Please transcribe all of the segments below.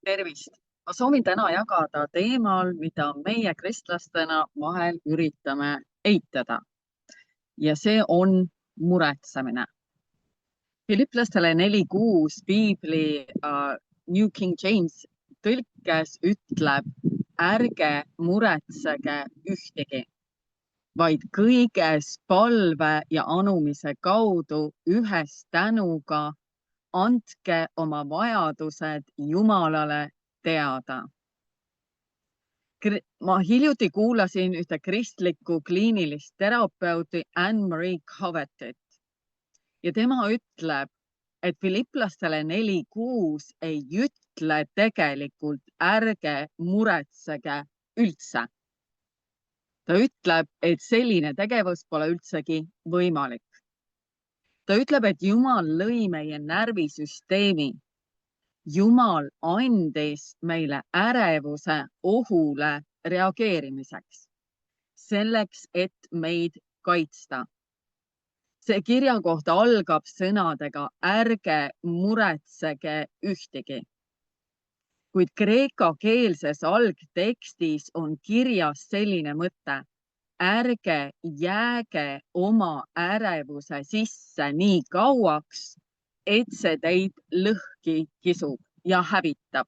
Tervist! Ma soovin täna jagada teemal, mida meie kristlastena vahel üritame eitada. Ja see on muretsemine. Filiplastele 4:6 piibli New King James tõlkes ütleb, ärge muretsege ühtegi, vaid kõiges palve ja anumise kaudu ühes tänuga andke oma vajadused Jumalale teada. Ma hiljuti kuulasin ühte kristlikku kliinilist terapeuti Anne-Marie Covetit ja tema ütleb, et Filiplastele 4:6 ei ütle tegelikult ärge muretsege üldse. Ta ütleb, et selline tegevus pole üldsegi võimalik. Ta ütleb, et Jumal lõi meie närvisüsteemi. Jumal andis meile ärevuse ohule reageerimiseks, selleks, et meid kaitsta. See kirjakoht algab sõnadega ärge muretsege ühtegi. Kuid kreekakeelses algtekstis on kirjas selline mõte, ärge jääge oma ärevuse sisse nii kauaks, et see teid lõhki kisub ja hävitab.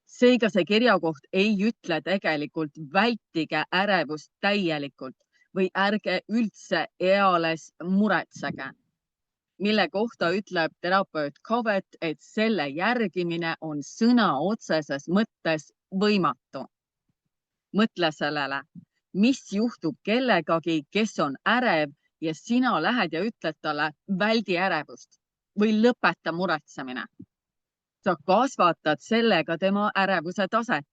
Seega see kirjakoht ei ütle tegelikult vältige ärevust täielikult või ärge üldse eales muretsege, mille kohta ütleb terapeut Covet, et selle järgimine on sõna otseses mõttes võimatu. Mõtle sellele, mis juhtub kellegagi, kes on ärev ja sina lähed ja ütled talle väldi ärevust või lõpeta muretsemine. Sa kasvatad sellega tema ärevuse taset,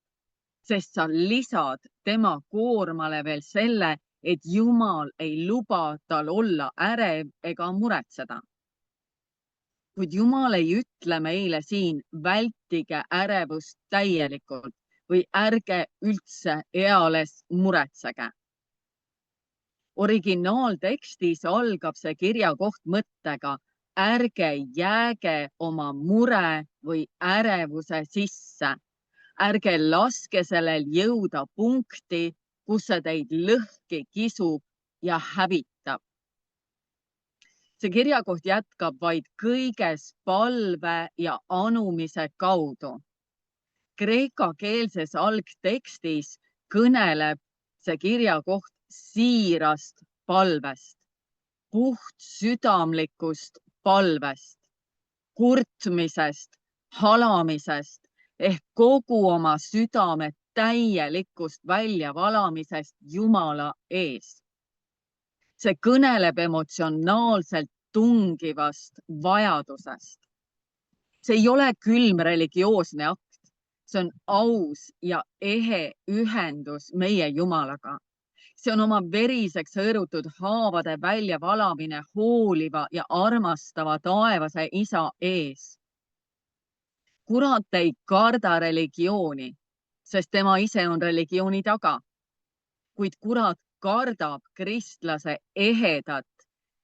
sest sa lisad tema koormale veel selle, et Jumal ei luba tal olla ärev ega muretseda. Kuid Jumal ei ütle meile siin vältige ärevust täielikult või ärge üldse eales muretsege. Originaaltekstis algab see kirjakoht mõttega ärge jääge oma mure või ärevuse sisse. Ärge laske sellel jõuda punkti, kus see teid lõhki kisub ja hävitab. See kirjakoht jätkab vaid kõiges palve ja anumise kaudu. Kreekakeelses algtekstis kõneleb see kirjakoht siirast palvest, puhtsüdamlikust palvest, kurtmisest, halamisest ehk kogu oma südame täielikust väljavalamisest Jumala ees. See kõneleb emotsionaalselt tungivast vajadusest. See ei ole külm religioosne akt, see on aus ja ehe ühendus meie Jumalaga. See on oma veriseks hõõrutud haavade väljavalamine hooliva ja armastava taevase isa ees. Kurat ei karda religiooni, sest tema ise on religiooni taga. Kuid kurat kardab kristlase ehedat,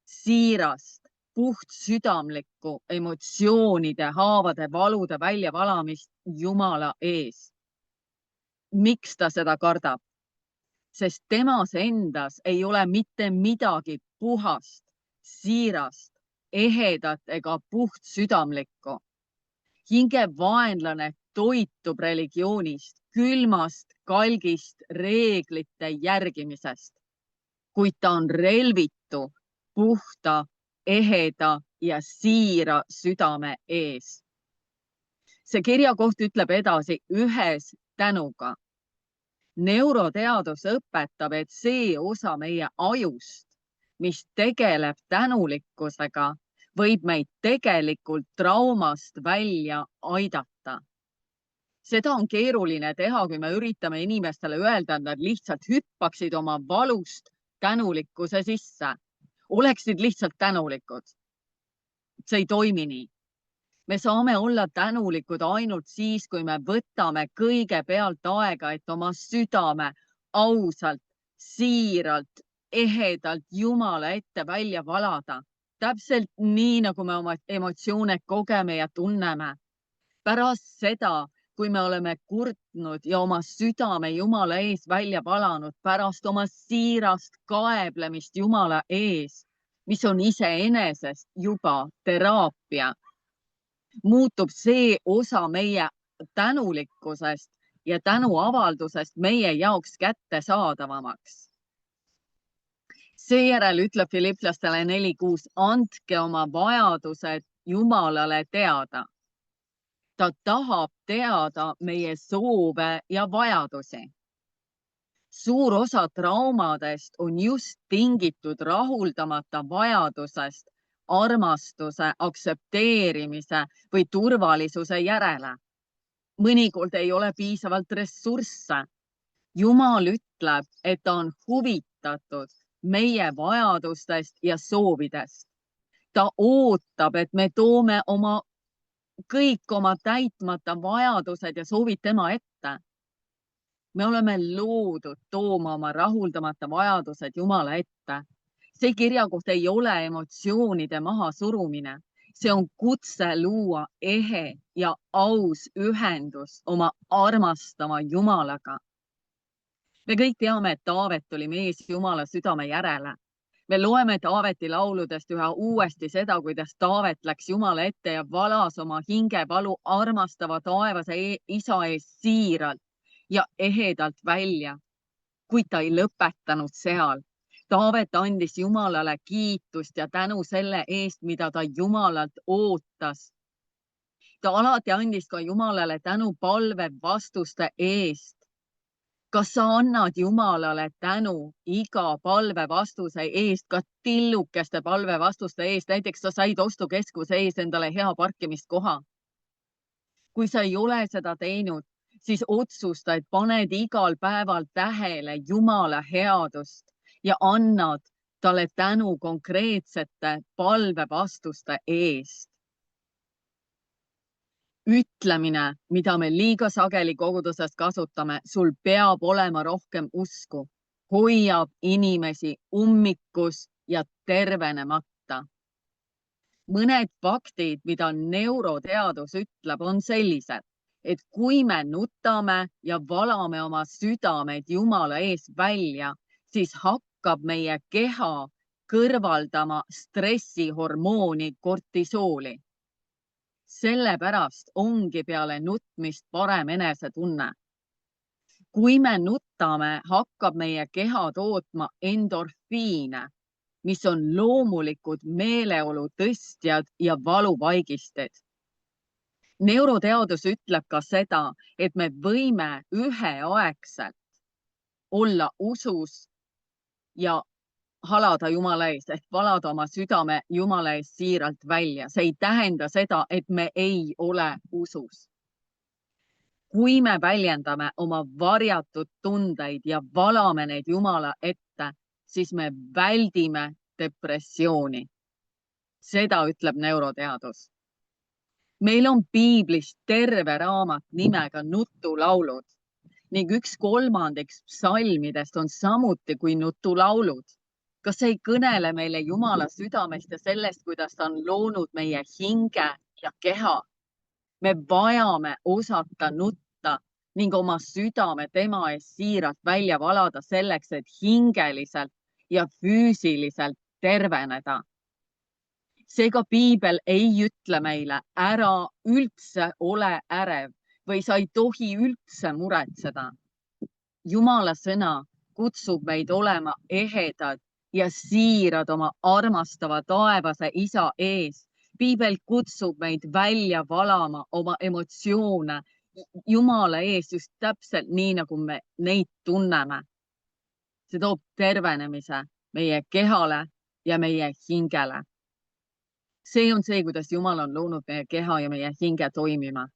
siirast, puhtsüdamlikku emotsioonide, haavade, valude väljavalamist Jumala ees. Miks ta seda kardab? Sest temas endas ei ole mitte midagi puhast, siirast, ehedat ega puhtsüdamlikku. Hingevaenlane toitub religioonist, külmast, kalgist reeglite järgimisest, kuid ta on relvitu, puhta, eheda ja siira südame ees. See kirjakoht ütleb edasi ühes tänuga. Neuroteadus õpetab, et see osa meie ajust, mis tegeleb tänulikkusega, võib meid tegelikult traumast välja aidata. Seda on keeruline teha, kui me üritame inimestele öelda, et nad lihtsalt hüppaksid oma valust tänulikkuse sisse. Oleksid lihtsalt tänulikud. See ei toimi nii. Me saame olla tänulikud ainult siis, kui me võtame kõigepealt aega, et oma südame ausalt, siiralt, ehedalt Jumala ette välja valada. Täpselt nii, nagu me oma emotsioone kogeme ja tunneme. Pärast seda, kui me oleme kurtnud ja oma südame Jumala ees välja valanud, pärast oma siirast kaeblemist Jumala ees, mis on iseenesest juba teraapia, muutub see osa meie tänulikkusest ja tänuavaldusest meie jaoks kättesaadavamaks. Seejärel ütleb Filiplastele 4:6, andke oma vajadused Jumalale teada. Ta tahab teada meie soove ja vajadusi. Suur osa traumadest on just tingitud rahuldamata vajadusest armastuse, aktsepteerimise või turvalisuse järele. Mõnikord ei ole piisavalt ressursse. Jumal ütleb, et ta on huvitatud meie vajadustest ja soovidest. Ta ootab, et me toome kõik oma täitmata vajadused ja soovid tema ette. Me oleme loodud tooma oma rahuldamata vajadused Jumala ette. See kirjakoht ei ole emotsioonide mahasurumine. See on kutse luua ehe ja aus ühendus oma armastava Jumalaga. Me kõik teame, et Taavet oli mees Jumala südame järele. Me loeme Taaveti lauludest üha uuesti seda, kuidas Taavet läks Jumala ette ja valas oma hingevalu armastava taevase isa ees siiralt ja ehedalt välja, kuid ta ei lõpetanud seal. Taavet andis Jumalale kiitust ja tänu selle eest, mida ta Jumalalt ootas. Ta alati andis ka Jumalale tänu palvevastuste eest. Kas sa annad Jumalale tänu iga palvevastuse eest, ka tillukeste palvevastuste eest? Näiteks sa said ostukeskuse ees endale hea parkimiskoha. Kui sa ei ole seda teinud, siis otsusta, et paned igal päeval tähele Jumala headust ja annad talle tänu konkreetsete palvevastuste eest. Ütlemine, mida me liiga sageli koguduses kasutame, sul peab olema rohkem usku, hoiab inimesi ummikus ja tervenemata. Mõned faktid, mida neuroteadus ütleb, on sellised, et kui me nutame ja valame oma südameid Jumala ees välja, siis hakkab meie keha kõrvaldama stressihormooni kortisooli. Sellepärast ongi peale nutmist parem enesetunne. Kui me nutame, hakkab meie keha tootma endorfiine, mis on loomulikud meeleolu tõstjad ja valuvaigistid. Neuroteadus ütleb ka seda, et me võime üheaegselt olla usus ja halada Jumala ees ehk valada oma südame Jumala ees siiralt välja. See ei tähenda seda, et me ei ole usus. Kui me väljendame oma varjatud tundeid ja valame neid Jumala ette, siis me väldime depressiooni. Seda ütleb neuroteadus. Meil on piiblis terve raamat nimega Nutulaulud ning 1/3 psalmidest on samuti kui nutulaulud. Kas ei kõnele meile Jumala südamest ja sellest, kuidas ta on loonud meie hinge ja keha? Me vajame osata nutta ning oma südame tema ees siiralt välja valada selleks, et hingeliselt ja füüsiliselt terveneda. Seega piibel ei ütle meile, ära üldse ole ärev või sa ei tohi üldse muretseda. Jumala sõna kutsub meid olema ehedad ja siirad oma armastava taevase isa ees. Piibel kutsub meid välja valama oma emotsioone Jumala ees just täpselt nii, nagu me neid tunneme. See toob tervenemise meie kehale ja meie hingele. See on see, kuidas Jumal on loonud meie keha ja meie hinge toimima.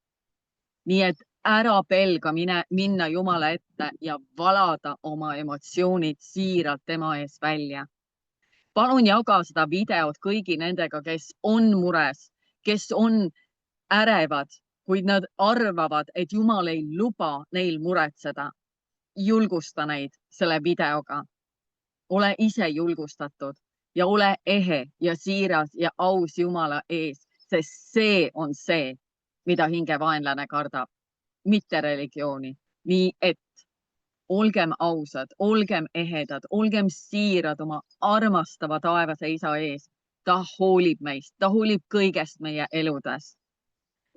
Nii et ära pelga minna Jumala ette ja valada oma emotsioonid siiralt tema ees välja. Palun jaga seda videot kõigi nendega, kes on mures, kes on ärevad, kuid nad arvavad, et Jumal ei luba neil muretseda. Julgusta neid selle videoga. Ole ise julgustatud ja ole ehe ja siiras ja aus Jumala ees, sest see on see, mida hingevaenlane kardab, mitte religiooni. Nii et olgem ausad, olgem ehedad, olgem siirad oma armastava taevase isa ees. Ta hoolib meist, ta hoolib kõigest meie eludes.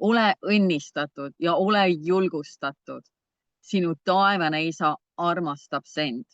Ole õnnistatud ja ole julgustatud. Sinu taevane isa armastab sind.